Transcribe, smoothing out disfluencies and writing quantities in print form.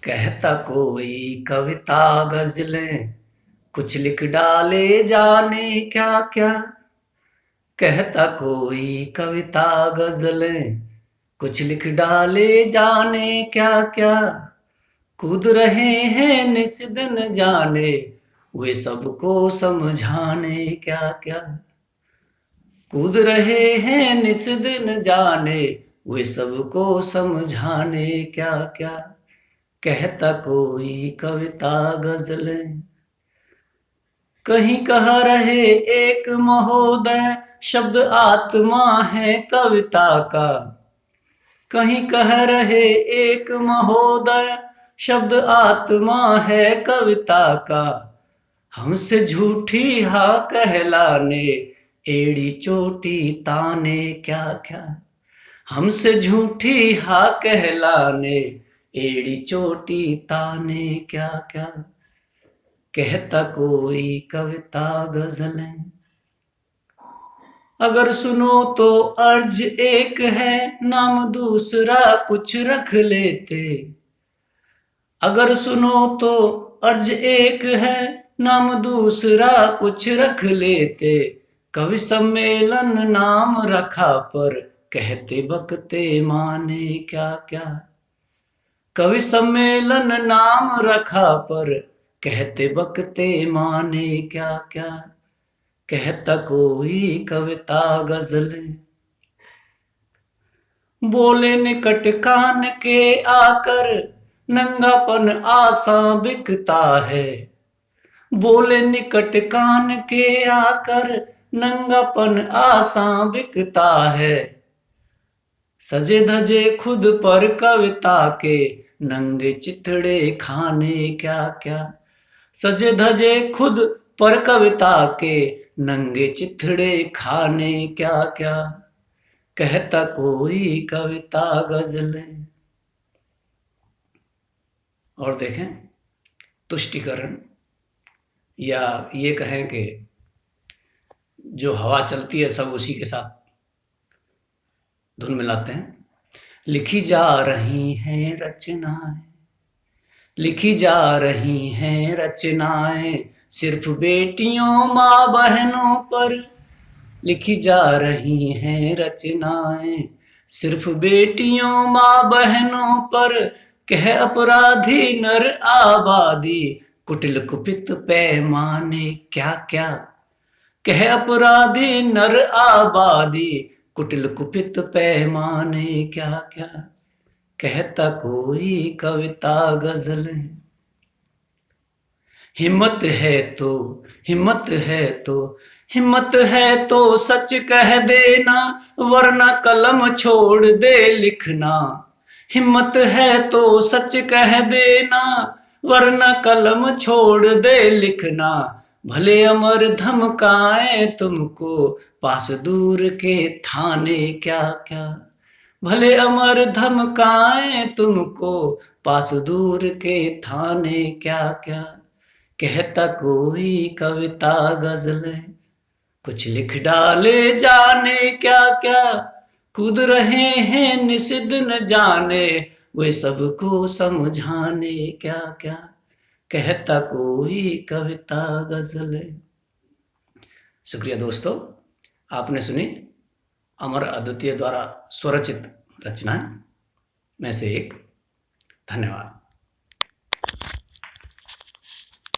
कहता कोई कविता गजलें कुछ लिख डाले जाने क्या क्या। कहता कोई कविता गजलें कुछ लिख डाले जाने क्या क्या। कूद रहे हैं निस दिन जाने वे सबको समझाने क्या क्या। कूद रहे हैं निस दिन जाने वे सबको समझाने क्या क्या। कहता कोई कविता गजलें। कहीं कह रहे एक महोदय शब्द आत्मा है कविता का। कहीं कह रहे एक महोदय शब्द आत्मा है कविता का। हमसे झूठी हा कहलाने एड़ी चोटी ताने क्या क्या। हमसे झूठी हा कहलाने एड़ी चोटी ताने क्या क्या। कहता कोई कविता गजलें। अगर सुनो तो अर्ज एक है नाम दूसरा कुछ रख लेते। अगर सुनो तो अर्ज एक है नाम दूसरा कुछ रख लेते। कवि सम्मेलन नाम रखा पर कहते बकते माने क्या क्या। कवि सम्मेलन नाम रखा पर कहते बकते माने क्या क्या। कहता कोई कविता गजलें। बोले निकट कान के आकर नंगापन आसा बिकता है। बोले निकट कान के आकर नंगापन आसा बिकता है। सजे धजे खुद पर कविता के नंगे चिथड़े खाने क्या क्या। सजे धजे खुद पर कविता के नंगे चिथड़े खाने क्या क्या। कहता कोई कविता गजलें। और देखें तुष्टिकरण, या ये कहें कि जो हवा चलती है सब उसी के साथ धुन मिलाते हैं। लिखी जा रही हैं रचनाएं, लिखी जा रही हैं रचनाएं सिर्फ बेटियों माँ बहनों पर। लिखी जा रही हैं रचनाएं सिर्फ बेटियों माँ बहनों पर। कह अपराधी नर आबादी कुटिल कुपित पैमाने क्या क्या। कह अपराधी नर आबादी कुटिल कुपित पैमाने क्या क्या। कहता कोई कविता गजलें। हिम्मत है तो, हिम्मत है तो, हिम्मत है तो सच कह देना वरना कलम छोड़ दे लिखना। हिम्मत है तो सच कह देना वरना कलम छोड़ दे लिखना। भले अमर धमकाए तुमको पास दूर के थाने क्या क्या। भले अमर धमकाए तुमको पास दूर के थाने क्या क्या। कहता कोई कविता गजलें कुछ लिख डाले जाने क्या क्या। कूद रहे हैं निस दिन जाने वे सबको समझाने क्या क्या। कहता कोई कविता गजलें। शुक्रिया दोस्तों, आपने सुनी अमर अद्वितीय द्वारा स्वरचित रचनाएं में से एक। धन्यवाद।